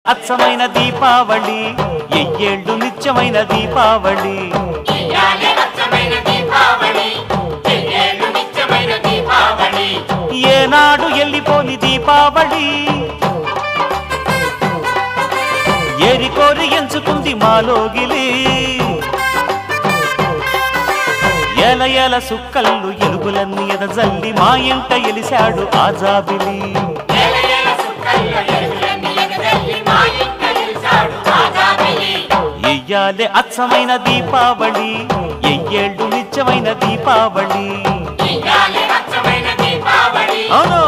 అచ్చమైన దీపావళి ఎయ్యేళ్ళు నిత్యమైన దీపావళి ఏనాడు ఎల్లిపోని దీపావళి ఏరికోరి ఎంచుకుంది మాలోగిలి ఏల ఏల సుక్కల్లు ఎలుగులన్నీ ఎదజల్లి మా ఇంట ఎలిశాడు ఆజాబిలి ఎయ్యాలే అచ్చమైన దీపావళి ఎయ్యేళ్ళు నిత్యమైన దీపావళి అవును.